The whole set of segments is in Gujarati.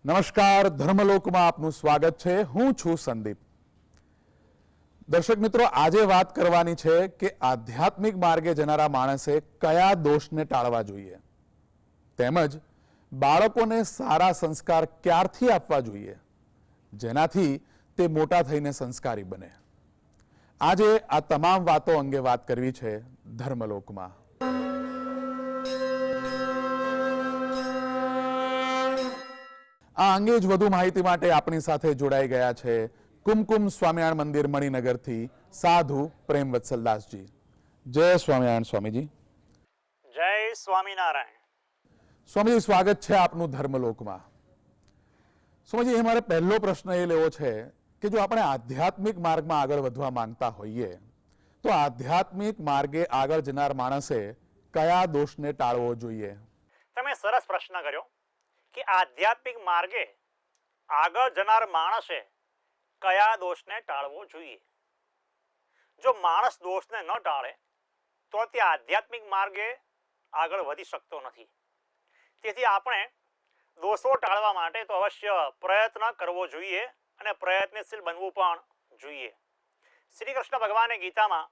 નમસ્કાર, ધર્મલોકમાં આપનું સ્વાગત છે. હું છું સંદીપ. દર્શક મિત્રો, આજે વાત કરવાની છે કે આધ્યાત્મિક માર્ગે જનારા માણસે કયા દોષને ટાળવા જોઈએ, તેમજ બાળકોને સારા સંસ્કાર ક્યારથી આપવા જોઈએ જેનાથી તે મોટા થઈને સંસ્કારી બને. આજે આ તમામ વાતો અંગે વાત કરવી છે ધર્મલોકમાં. આ અંગે જ વધુ માહિતી માટે આપણી સાથે જોડાઈ ગયા છે કુમકુમ સ્વામિનારાયણ મંદિર મણિનગરથી સાધુ પ્રેમવત્સલદાસજી. જય સ્વામિનારાયણ સ્વામીજી. જય સ્વામિનારાયણ. સ્વામીજી, સ્વાગત છે આપનું ધર્મલોકમાં. સ્વામીજી, મારે પહેલો પ્રશ્ન એ લેવો છે કે જો આપણે આધ્યાત્મિક માર્ગમાં આગળ વધવા માંગતા હોઈએ તો આધ્યાત્મિક માર્ગે આગળ જનાર માણસે કયા દોષને ટાળવો જોઈએ? તમે સરસ પ્રશ્ન કર્યો કે આધ્યાત્મિક માર્ગે આગળ જનાર માણસે કયા દોષને ટાળવો જોઈએ. જો માણસ દોષને ન ટાળે તો તે આધ્યાત્મિક માર્ગે આગળ વધી શકતો નથી. તેથી આપણે દોષો ટાળવા માટે તો અવશ્ય પ્રયત્ન કરવો જોઈએ અને પ્રયત્નશીલ બનવું પણ જોઈએ. શ્રી કૃષ્ણ ભગવાને ગીતામાં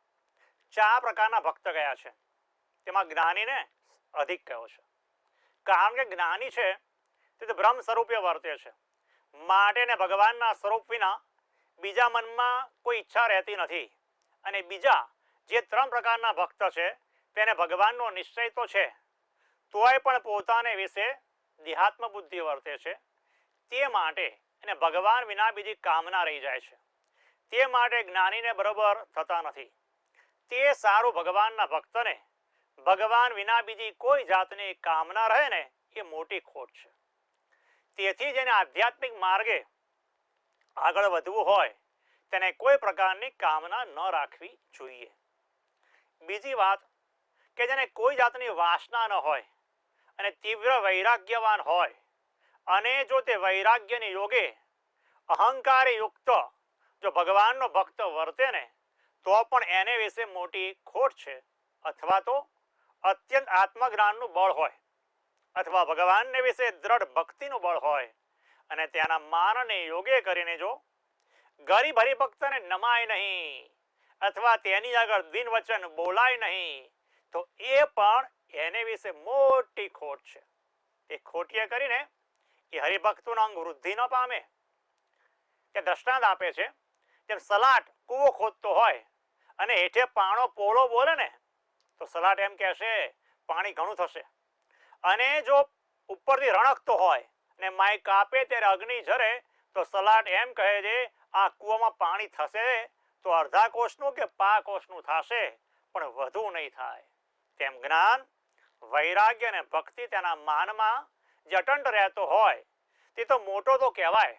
4 પ્રકારના ભક્ત કહ્યા છે. તેમાં જ્ઞાનીને અધિક કહ્યો છે. કારણ કે જ્ઞાની છે તે બ્રહ્મ સ્વરૂપે વર્તે છે, માટે ને ભગવાનના સ્વરૂપ વિના બીજા મનમાં કોઈ ઈચ્છા રહેતી નથી. અને બીજા જે 3 પ્રકારના ભક્ત છે તેને ભગવાનનો નિશ્ચય તો છે, તોય પણ પોતાને વિશે દેહાત્મ બુદ્ધિ વર્તે છે. તે માટે એને ભગવાન વિના બીજી કામના રહી જાય છે. તે માટે જ્ઞાનીને બરોબર થતા નથી. તે સારું ભગવાનના ભક્તને ભગવાન વિના બીજી કોઈ જાતની કામના રહે ને એ મોટી ખોટ છે. તેથી જેને આધ્યાત્મિક માર્ગે આગળ વધવું હોય તેને કોઈ પ્રકારની કામના ન રાખવી જોઈએ. બીજી વાત કે જેને કોઈ જાતની વાસના ન હોય અને તીવ્ર વૈરાગ્યવાન હોય અને જો તે વૈરાગ્યની યોગે અહંકારી યુક્ત જો ભગવાનનો ભક્ત વર્તે ને તો પણ એને વિશે મોટી ખોટ છે. અથવા તો અત્યંત આત્મજ્ઞાનનું બળ હોય અથવા ભગવાનને વિશે દ્રઢ ભક્તિનું બળ હોય અને તેના માનને યોગે કરીને જો ગરીબ હરિભક્તને નમાય નહીં અથવા તેની આગળ દિન વચન બોલાય નહીં તો એ પણ એને વિશે મોટી ખોટ છે. એ ખોટીએ કરીને એ હરિભક્તોનો અંગ વૃદ્ધિ ન પામે. તે દ્રષ્ટાંત આપે છે જેમ સલાટ કૂવો ખોદતો હોય અને હેઠે પાણો પોળો બોલે ને તો સલાટ એમ કહેશે પાણી ઘણું થશે. અને જો ઉપરથી રણકતો હોય ને માય કાપે ત્યારે અગ્નિ ઝરે તો સલાટ એમ કહે છે આ કૂવામાં પાણી થશે તો અડધા કોષનું કે પા કોષનું થશે પણ વધુ નહીં થાય. તેમ જ્ઞાન, વૈરાગ્ય અને ભક્તિ તેના માનમાં જે અટંટ રહેતો હોય તે તો મોટો તો કહેવાય,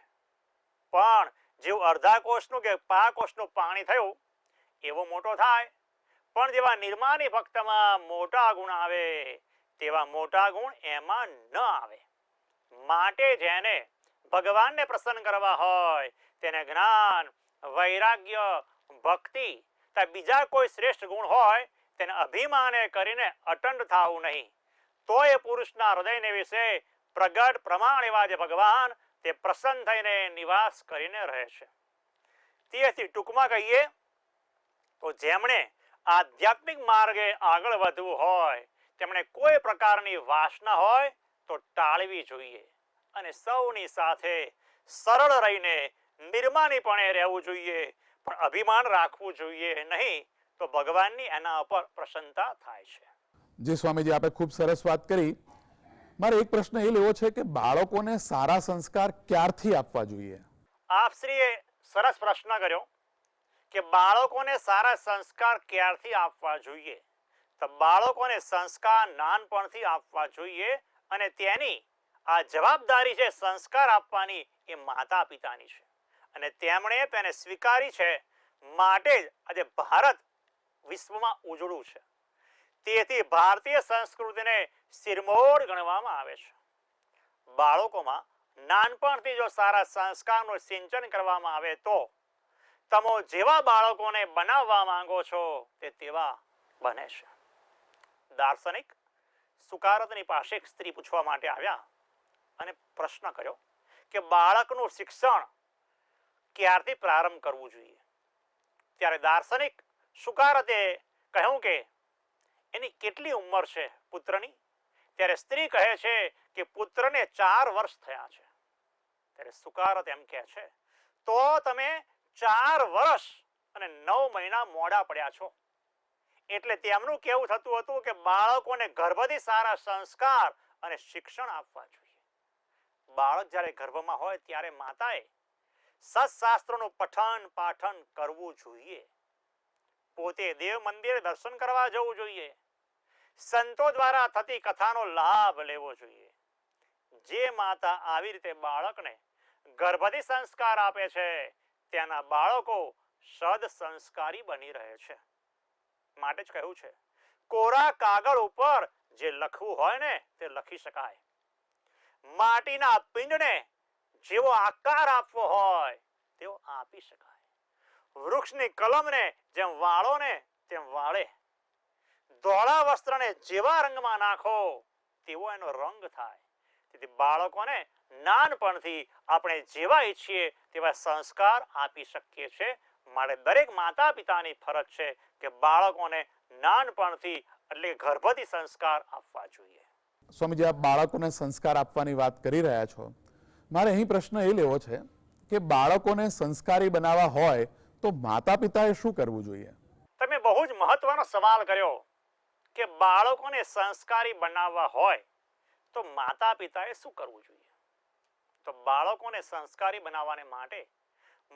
પણ જેવું અડધા કોષનું કે પા કોષનું પાણી થયું એવો મોટો થાય. પણ જેવા નિર્માની ભક્તમાં મોટા ગુણ આવે તેવા મોટા ગુણ એમાં ન આવે. માટે જેને ભગવાનને પ્રસન્ન કરવા હોય તેને જ્ઞાન, વૈરાગ્ય, ભક્તિ તથા બીજા કોઈ શ્રેષ્ઠ ગુણ હોય તેને અભિમાને કરીને અટંડ થવું નહીં. તો એ પુરુષના હૃદયને વિશે પ્રગટ પ્રમાણ એવા જે ભગવાન તે પ્રસન્ન થઈને નિવાસ કરીને રહે છે. તેથી ટૂંકમાં કહીએ તો જેમણે આધ્યાત્મિક માર્ગે આગળ વધવું હોય તેમણે કોઈ પ્રકારની વાસના હોય તો ટાળવી જોઈએ અને સૌની સાથે સરળ રહીને નિર્માનીપણે રહેવું જોઈએ, પણ અભિમાન રાખવું જોઈએ નહીં, તો ભગવાનની એના ઉપર પ્રસન્નતા થાય છે. જી સ્વામીજી, આપણે ખૂબ સરસ વાત કરી. મારે એક પ્રશ્ન એ લેવો છે કે બાળકોને સારા સંસ્કાર ક્યારથી આપવા જોઈએ? આપશ્રીએ સરસ પ્રશ્ન કર્યો કે બાળકોને સારા સંસ્કાર ક્યારથી આપવા જોઈએ. તો બાળકોને સંસ્કાર નાનપણથી આપવા જોઈએ અને તેની આ જવાબદારી છે સંસ્કાર આપવાની એ માતા પિતાની છે અને તેમણે તેને સ્વીકારી છે. માટે જ આજે ભારત વિશ્વમાં ઉજળું છે. તેથી ભારતીય સંસ્કૃતિને શિરમોર ગણવામાં આવે છે. બાળકોમાં નાનપણથી જો સારા સંસ્કારનું સિંચન કરવામાં આવે તો તમે જેવા બાળકોને બનાવવા માંગો છો તે તેવા બને છે. દાર્શનિક સુકારતની પાસે એક સ્ત્રી પૂછવા માટે આવ્યા અને પ્રશ્ન કર્યો કે બાળકનું શિક્ષણ ક્યારથી પ્રારંભ કરવું જોઈએ. ત્યારે દાર્શનિક સુકારતે કહ્યું કે એની કેટલી ઉંમર છે પુત્રની? ત્યારે સ્ત્રી કહે છે કે પુત્રને 4 વર્ષ થયા છે. ત્યારે સુકારત એમ કહે છે તો તમે 4 વર્ષ અને 9 મહિના મોડા પડ્યા છો. એટલે તેમનું કેવું થતું હતું કે બાળકોને ગર્ભથી સારા સંસ્કાર અને શિક્ષણ આપવા જોઈએ. બાળક જ્યારે ગર્ભમાં હોય ત્યારે માતાએ સત્શાસ્ત્રોનું પઠન પાઠન કરવું જોઈએ. પોતે દેવ મંદિર દર્શન કરવા જવું જોઈએ. સંતો દ્વારા થતી કથાનો લાભ લેવો જોઈએ. જે માતા આવી રીતે બાળકને ગર્ભથી સંસ્કાર આપે છે તેના બાળકો સદ સંસ્કારી બની રહે છે. માટે જ કહ્યું છે કોરા કાગળ ઉપર જે લખવું હોય ને તે લખી શકાય. માટીના પિંડને જેવો આકાર આપવો હોય તેવો આપી શકાય. વૃક્ષની કલમને જેમ વાળો ને તેમ વાળે. ધોળા વસ્ત્રને જેવા રંગમાં નાખો તેવો એનો રંગ થાય. તેથી બાળકોને નાનપણથી આપણે જેવા ઈચ્છીએ તેવા સંસ્કાર આપી શકીએ છીએ. માટે દરેક માતા પિતાની ફરજ છે કે બાળકોને નાનપણથી એટલે ગર્ભથી સંસ્કાર આપવા જોઈએ. સ્વામીજી, આપ બાળકોને સંસ્કાર આપવાની વાત કરી રહ્યા છો. મારે અહીં પ્રશ્ન એ લેવો છે કે બાળકોને સંસ્કારી બનાવવા હોય તો માતા પિતાએ શું કરવું જોઈએ? તમે બહુ જ મહત્વનો સવાલ કર્યો કે બાળકોને સંસ્કારી બનાવવા હોય તો માતા પિતાએ શું કરવું જોઈએ? તો બાળકોને સંસ્કારી બનાવવાને માટે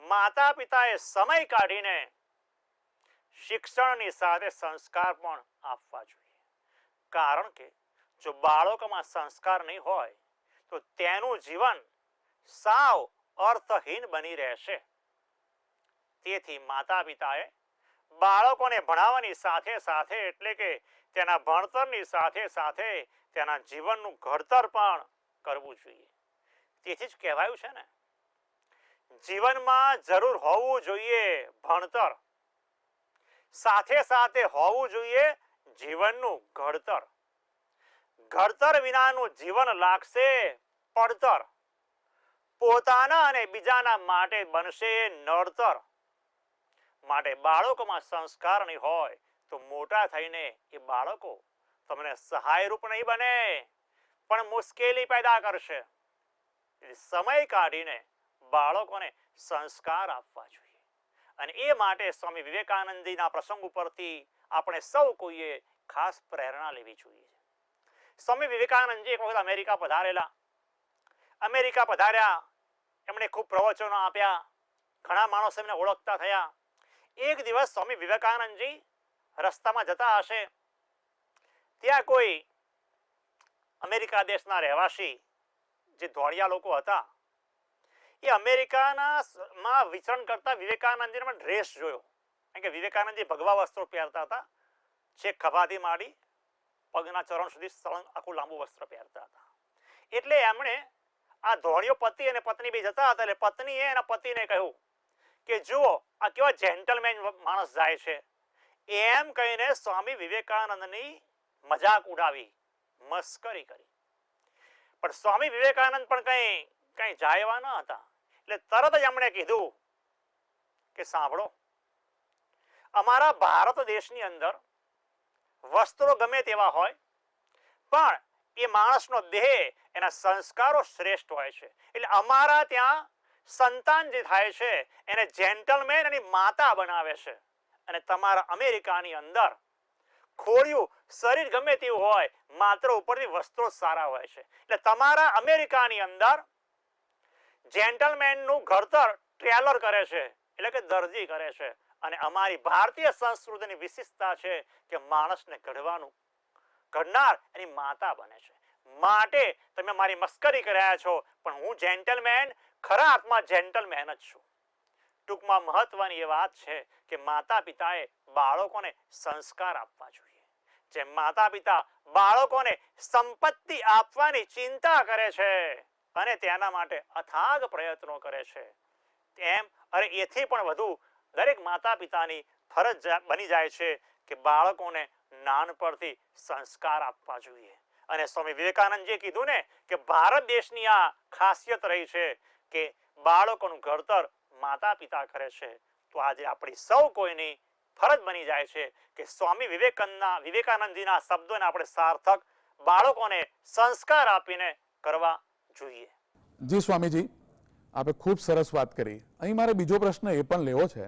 માતા પિતાએ સમય કાઢીને શિક્ષણની સાથે સંસ્કાર પણ આપવા જોઈએ. કારણ કે જો બાળકોમાં સંસ્કાર નહીં હોય તો તેનું જીવન સાવ અર્થહીન બની રહેશે. તેથી માતા પિતાએ બાળકોને ભણાવવાની સાથે સાથે એટલે કે તેના ભણતરની સાથે સાથે તેના જીવનનું ઘડતર પણ કરવું જોઈએ. તેથી જ કહેવાયું છે ને, જીવનમાં જરૂર હોવું જોઈએ ભણતર, સાથે સાથે હોવું જોઈએ જીવનનું ઘડતર. ઘડતર વિનાનું જીવન લાગશે પડતર. પોતાના અને બીજાના માટે બનશે નડતર. માટે બાળકોમાં સંસ્કાર નહીં હોય તો મોટા થઈને એ બાળકો તમને સહાયરૂપ નહીં બને પણ મુશ્કેલી પેદા કરશે. સમય કાઢીને બાળકોને સંસ્કાર આપવા જોઈએ. અને એ માટે સ્વામી વિવેકાનંદજીના પ્રસંગ ઉપરથી આપણે સૌ કોઈએ ખાસ પ્રેરણા લેવી જોઈએ. સ્વામી વિવેકાનંદજી એક વખત અમેરિકા પધારેલા. અમેરિકા પધાર્યા, એમણે ખૂબ પ્રવચનો આપ્યા, ઘણા માણસો એમને ઓળખતા થયા. એક દિવસ સ્વામી વિવેકાનંદજી રસ્તામાં જતા હશે, ત્યાં કોઈ અમેરિકા દેશના રહેવાસી જે ધોળિયા લોકો હતા એ અમેરિકામાં વિચરણ કરતા વિવેકાનંદજીનો ડ્રેસ જોયો. કારણ કે વિવેકાનંદજી ભગવા વસ્ત્રો પહેરતા હતા, છેક ખભાથી માંડી પગના ચરણ સુધી સળંગ આખું લાંબુ વસ્ત્ર પહેરતા હતા. એટલે એમણે આ ધોળિયો પતિ અને પત્ની બે જતા હતા એટલે પત્નીએ એના પતિને કહ્યું કે જુઓ આ કેવા જેન્ટલમેન માણસ જાય છે. એમ કહીને સ્વામી વિવેકાનંદની મજાક ઉડાવી, મસ્કરી કરી. પણ સ્વામી વિવેકાનંદ પણ કઈ જાયવા ન હતા. એટલે તરત જ એમણે કીધું કે સાંભળો, અમારા ભારત દેશની અંદર વસ્ત્રો ગમે તેવા હોય પણ એ માણસનો દેહ, એના સંસ્કારો શ્રેષ્ઠ હોય છે. એટલે અમારા ત્યાં સંતાન જે થાય છે એને જેન્ટલમેન અને માતા બનાવે છે. અને તમારા અમેરિકાની અંદર ખોડિયું શરીર ગમે તેવું હોય, માત્ર ઉપરથી વસ્ત્રો સારા હોય છે. એટલે તમારા અમેરિકાની અંદર જેન્ટલમેનનું ઘડતર ટ્રેલર કરે છે, એટલે કે દરજી કરે છે. અને અમારી ભારતીય સંસ્કૃતિની વિશેષતા છે કે માણસને ઘડનાર એની માતા બને છે. માટે તમે મારી મસ્કરી કર્યા છો પણ હું જેન્ટલમેન, ખરા અર્થમાં જેન્ટલમેન જ છું. ટૂંકમાં મહત્વની એ વાત છે કે માતા પિતાએ બાળકોને સંસ્કાર આપવા જોઈએ. જેમ માતા પિતા બાળકોને સંપત્તિ આપવાની ચિંતા કરે છે અને તેના માટે અથાગ પ્રયત્નો કરે છે, તેમ અરે એથી પણ વધુ દરેક માતા પિતાની ફરજ બની જાય છે કે બાળકોને નાનપણથી સંસ્કાર આપવા જોઈએ. અને સ્વામી વિવેકાનંદજીએ કીધું ને કે ભારત દેશની આ ખાસિયત રહી છે કે બાળકોનું ઘડતર માતા પિતા કરે છે, તો આજે આપણી સૌ કોઈની ફરજ બની જાય છે કે સ્વામી વિવેકાનંદજીના શબ્દોને આપણે સાર્થક બાળકોને સંસ્કાર આપીને કરવા જોઈએ. જી સ્વામીજી, આપે ખૂબ સરસ વાત કરી. અહીં મારે બીજો પ્રશ્ન એ પણ લેવો છે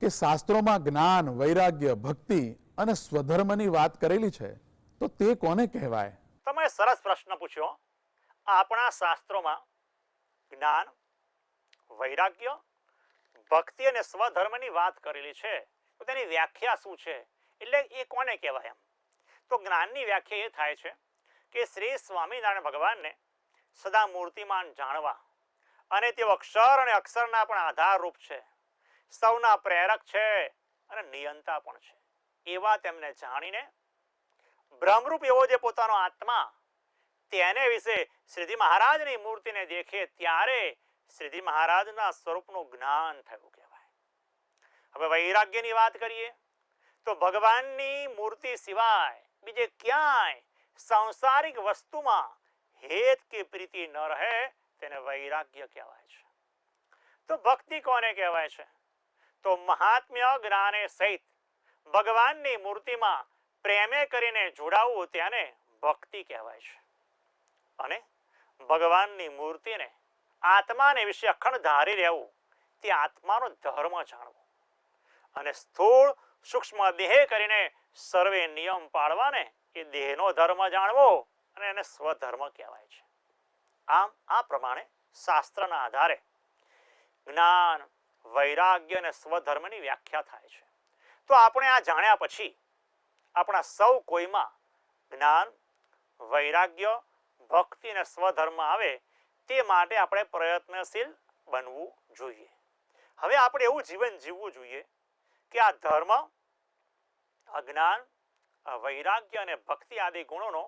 કે શાસ્ત્રોમાં જ્ઞાન, વૈરાગ્ય, ભક્તિ અને સ્વધર્મની વાત કરેલી છે, તો તે કોને કહેવાય? તમે સરસ પ્રશ્ન પૂછ્યો. આપણા શાસ્ત્રોમાં જ્ઞાન, વૈરાગ્ય, ભક્તિ અને સ્વધર્મની વાત કરેલી છે, તો તેની વ્યાખ્યા શું છે, એટલે એ કોને કહેવાય? એમ તો જ્ઞાનની વ્યાખ્યા એ થાય છે કે શ્રી સ્વામિનારાયણ ભગવાનને સદા મૂર્તિમાન જાણવા અને તેઓ અક્ષર અને અક્ષરના પણ આધારરૂપ છે, સૌના પ્રેરક છે અને નિયંતા પણ છે, એવા તેમને જાણીને બ્રહ્મરૂપ એવો જે પોતાનો આત્મા, તેને વિશે શ્રીજી મહારાજની મૂર્તિને દેખે ત્યારે શ્રીજી મહારાજના સ્વરૂપનું જ્ઞાન થયું કહેવાય. હવે વૈરાગ્યની વાત કરીએ તો ભગવાનની મૂર્તિ સિવાય બીજે ક્યાંય સાંસારિક વસ્તુમાં હેત કે પ્રીતિ ન રહે તેને વૈરાગ્ય કહેવાય છે. તો ભક્તિ કોને કહેવાય છે? તો મહાત્મ્ય જ્ઞાને સહિત ભગવાનની મૂર્તિમાં પ્રેમે કરીને જોડાવવું તેને ભક્તિ કહેવાય છે. અને ભગવાનની મૂર્તિને, આત્માને વિશે અખંડ ધારી રહેવું તે આત્માનો ધર્મ જાણવો અને સ્થૂળ સૂક્ષ્મ દેહ કરીને સર્વે નિયમ પાળવાને એ દેહનો ધર્મ જાણવો અને એને સ્વધર્મ કહેવાય છે. આમ આ પ્રમાણે શાસ્ત્રના આધારે જ્ઞાન, વૈરાગ્ય અને સ્વધર્મની વ્યાખ્યા થાય છે. તો આપણે આ જાણ્યા પછી આપણા સૌ કોઈમાં જ્ઞાન, વૈરાગ્ય, ભક્તિ અને સ્વધર્મ આવે તે માટે આપણે પ્રયત્નશીલ બનવું જોઈએ. હવે આપણે એવું જીવન જીવવું જોઈએ કે આ ધર્મ, અજ્ઞાન, વૈરાગ્ય અને ભક્તિ આદિ ગુણોનો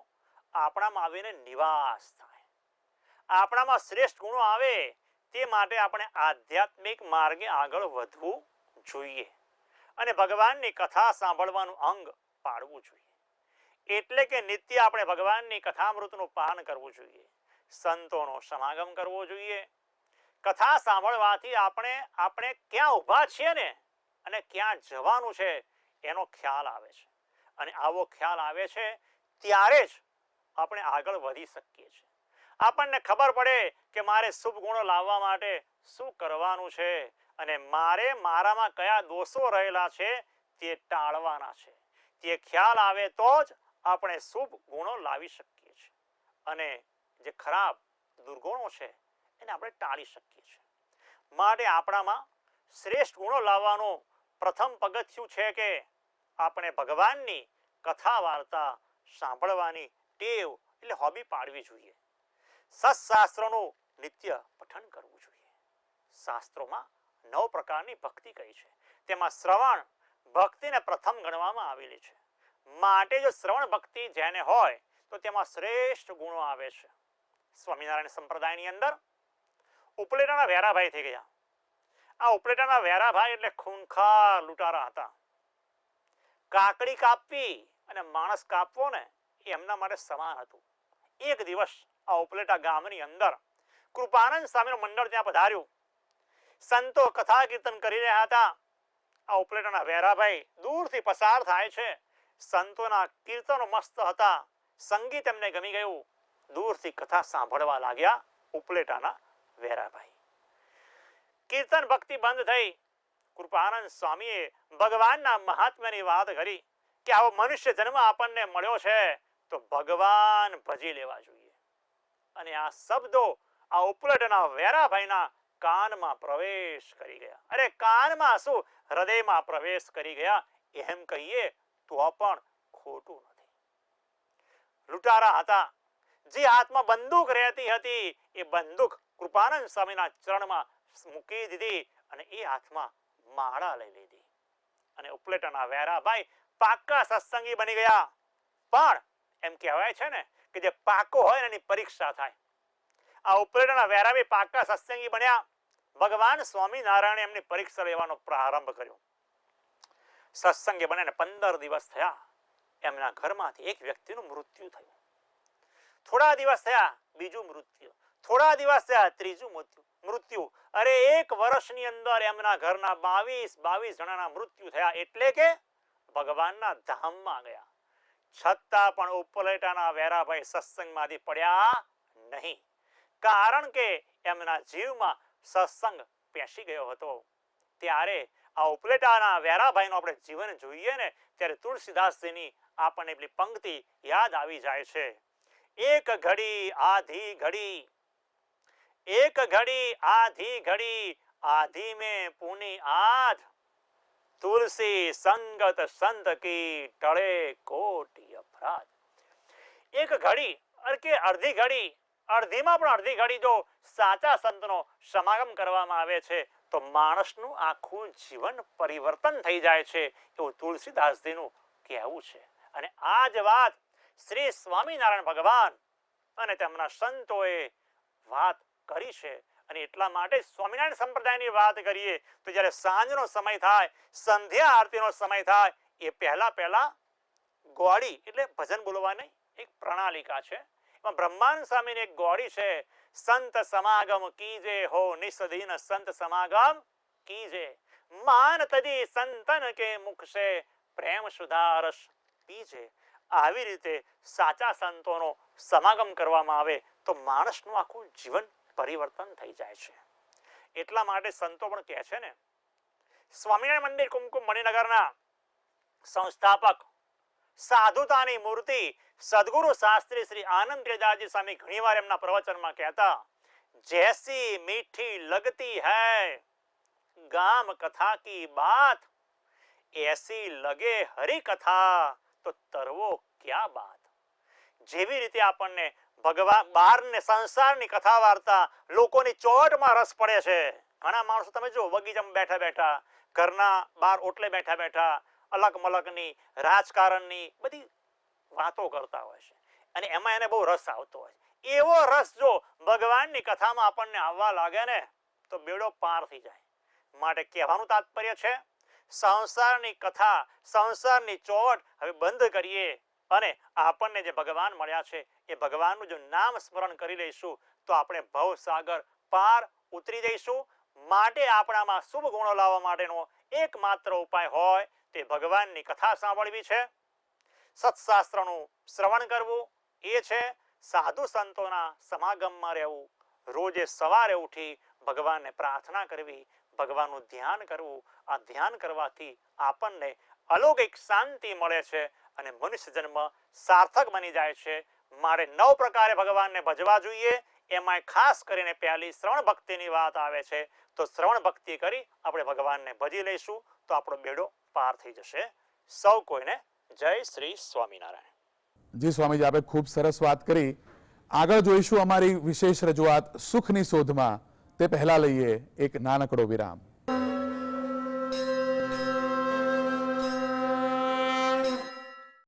આપણામાં આવીને નિવાસ થાય. આપણામાં શ્રેષ્ઠ ગુણો આવે તે માટે આપણે આધ્યાત્મિક માર્ગે આગળ વધવું જોઈએ અને ભગવાનની કથા સાંભળવાનું અંગ પાડવું જોઈએ. એટલે કે નિત્ય આપણે ભગવાનની કથામૃતનું પાન કરવું જોઈએ, સંતોનો સમાગમ કરવો જોઈએ. કથા સાંભળવાથી આપણે ક્યાં ઊભા છીએ ને અને ક્યાં જવાનું છે એનો ખ્યાલ આવે છે, અને આવો ખ્યાલ આવે છે ત્યારે જ આપણે આગળ વધી શકીએ છીએ. આપણને ખબર પડે કે મારે શુભ ગુણો લાવવા માટે શું કરવાનું છે અને મારે મારામાં કયા દોષો રહેલા છે તે ટાળવાના છે. તે ખ્યાલ આવે તો જ આપણે શુભ ગુણો લાવી શકીએ છીએ અને જે ખરાબ દુર્ગુણો છે એને આપણે ટાળી શકીએ છીએ. માટે આપણામાં શ્રેષ્ઠ ગુણો લાવવાનું પ્રથમ પગથિયું છે કે આપણે ભગવાનની કથા વાર્તા સાંભળવાની ટેવ એટલે હોબી પાડવી જોઈએ. સત્શાસ્ત્રોનું નિત્ય પઠન કરવું જોઈએ. શાસ્ત્રોમાં 9 પ્રકારની ભક્તિ કહી છે, તેમાં શ્રવણ ભક્તિને પ્રથમ ગણવામાં આવેલી છે. માટે જો શ્રવણ ભક્તિ જેને હોય તો તેમાં શ્રેષ્ઠ ગુણો આવે છે. સ્વામિનારાયણ સંપ્રદાયની અંદર ઉપલેટાના વેરાભાઈ થઈ ગયા. આ ઉપલેટાના વેરાભાઈ એટલે ખૂંખાર લૂંટારા હતા. કાકડી કાપવી અને માણસ કાપવો ને એ એમના માટે સમાન હતું. એક દિવસ આ ઉપલેટા ગામની અંદર કૃપાનંદ સ્વામીનું મંડળ ત્યાં પધાર્યું. સંતો કથા કીર્તન કરી રહ્યા હતા. આ ઉપલેટાના વેરાભાઈ દૂરથી પસાર થાય છે. સંતોના કીર્તનો મસ્ત હતા, સંગીત એમને ગમી ગયું. દૂરથી કથા સાંભળવા લાગ્યા ઉપલેટાના વેરાભાઈ. કીર્તન ભક્તિ બંધ થઈ. કૃપાનંદ સ્વામીએ ભગવાનના મહાત્મ્યની વાત કરી કે આવો મનુષ્ય જન્મ આપણને મળ્યો છે તો ભગવાન ભજી લેવા જોઈએ. અને આ શબ્દો આ ઉપલેટાના વેરાભાઈના કાનમાં પ્રવેશ કરી ગયા. અરે કાનમાં શું, હૃદયમાં પ્રવેશ કરી ગયા એમ કહીએ તો પણ ખોટું નથી. લૂંટારા હતા. જે હાથમાં બંદૂક રહેતી હતી એ બંદૂક કૃપાનંદ સ્વામીના ચરણમાં મૂકી દીધી અને એ હાથમાં માળા લઈ લીધી. અને ઉપલેટાના વેરાભાઈ પાક્કા સત્સંગી બની ગયા. પણ એમ કહેવાય છે ને કે જે પાકો હોય એની પરીક્ષા થાય. આ ઉપલેટાના વેરાભાઈ પાક્કા સત્સંગી બન્યા. ભગવાન સ્વામિનારાયણે એમની પરીક્ષા લેવાનો પ્રારંભ કર્યો. સત્સંગી બને 15 દિવસ થયા, એમના ઘરમાંથી એક વ્યક્તિનું મૃત્યુ થયું. થોડા દિવસ થયા બીજું મૃત્યુ. થોડા દિવસ થયા ત્રીજું મૃત્યુ. અરે 1 વર્ષની અંદર એમના ઘરના 22 જણાના મૃત્યુ થયા, એટલે કે ભગવાનના ધામમાં ગયા. છતાં પણ ઉપલેટાના વેરાભાઈ સત્સંગમાંથી પડ્યા નહીં, કારણ કે એમના જીવમાં સત્સંગ પેસી ગયો હતો. ત્યારે આ ઉપલેટાના વેરાભાઈનું આપણે જીવન જોઈએ ને ત્યારે તુલસીદાસજીની આપણને પેલી પંક્તિ યાદ આવી જાય છે. એક ઘડી આધી ઘડી, એક ઘડી આધી ઘડી, આધી में पुनि आध, तुलसी संगत संत की टळे कोटि अपराध. એક ઘડી કે અડધી ઘડી, અડધીમાં પણ અડધી ઘડી જો સાચા સંતનો સમાગમ કરવામાં આવે છે તો માણસનું આખું જીવન પરિવર્તન થઈ જાય છે, એવું તુલસીદાસજીનું કહેવું છે. અને આ જ વાત શ્રી સ્વામિનારાયણ ભગવાન અને તેમના સંતોએ વાત કરી છે. અને એટલા માટે સ્વામિનારાયણ સંપ્રદાયની વાત કરીએ તો જ્યારે સાંજનો સમય થાય, સંધ્યા આરતીનો સમય થાય, એ પહેલા ગોળી એટલે ભજન બોલવા નહીં, એક પ્રણાલિકા છે. એમાં બ્રહ્માનંદ સ્વામીની એક ગોળી છે, સંત સમાગમ કીજે હો નિસદીન સંત સમાગમ કીજે, માન તજી સંતન કે મુખ સે પ્રેમ સુધારસ પીજે. આવી રીતે સાચા સંતોનો સમાગમ કરવામાં આવે તો માણસનું આખું જીવન પરિવર્તન થઈ જાય છે. એટલા માટે સંતો પણ કહે છે ને, સ્વામિનારાયણ મંદિર કુમકુમ મણિનગરના સંસ્થાપક, સાધુતાની મૂર્તિ સદગુરુ શાસ્ત્રી શ્રી આનંદ ત્રિદાસજી સ્વામી ઘણીવાર એમના પ્રવચનમાં કહેતા, જૈસી મીઠી લગતી હૈ ગામ કથા કી બાત, એસી લગે હરી કથા તો તરવો ક્યા બાત. જેવી રીતે આપણને ભગવાન બહારને સંસારની કથા વાર્તા લોકોની ચોટમાં રસ પડે છે. ઘણા માણસો તમે જો બગીચામાં બેઠા બેઠા, ઘરના બહાર ઓટલે બેઠા બેઠા અલગ મલકની રાજકારણની બધી વાતો કરતા હોય છે અને એમાં એને બહુ રસ આવતો હોય છે. એવો રસ જો ભગવાનની કથામાં આપણને આવવા લાગે ને તો બેડો પાર થઈ જાય. માટે કહેવાનું તાત્પર્ય છે, સંસારની કથા, સંસારની ચોટ હવે બંધ કરીએ અને આપણને જે ભગવાન મળ્યા છે એ ભગવાનનું જો નામ સ્મરણ કરી લઈશું તો આપણે ભવસાગર પાર ઉતરી જઈશું. માટે આપણામાં શુભ ગુણો લાવવા માટેનો એકમાત્ર ઉપાય હોય તે ભગવાનની કથા સાંભળવી છે, સત્શાસ્ત્રનું શ્રવણ કરવું, એ છે સાધુ સંતોના સમાગમમાં રહેવું, રોજે સવારે ઉઠી ભગવાનને પ્રાર્થના કરવી, ભગવાનનું ધ્યાન કરવું. આ ધ્યાન કરવાથી આપણને અલૌકિક શાંતિ મળે છે અને મનુષ્ય જન્મ સાર્થક બની જાય છે. મારે 9 પ્રકારે ભગવાનને ભજવા જોઈએ. એમાં ખાસ કરીને પહેલી શ્રવણ ભક્તિની વાત આવે છે, તો શ્રવણ ભક્તિ કરી આપણે ભગવાનને ભજી લઈશું તો આપણો બેડો પાર થઈ જશે. સૌ કોઈને જય શ્રી સ્વામિનારાયણ. જી સ્વામીજી, આપે ખૂબ સરસ વાત કરી. આગળ જોઈશું અમારી વિશેષ રજૂઆત સુખની શોધમાં. તે પહેલા લઈએ એક નાનકડો વિરામ.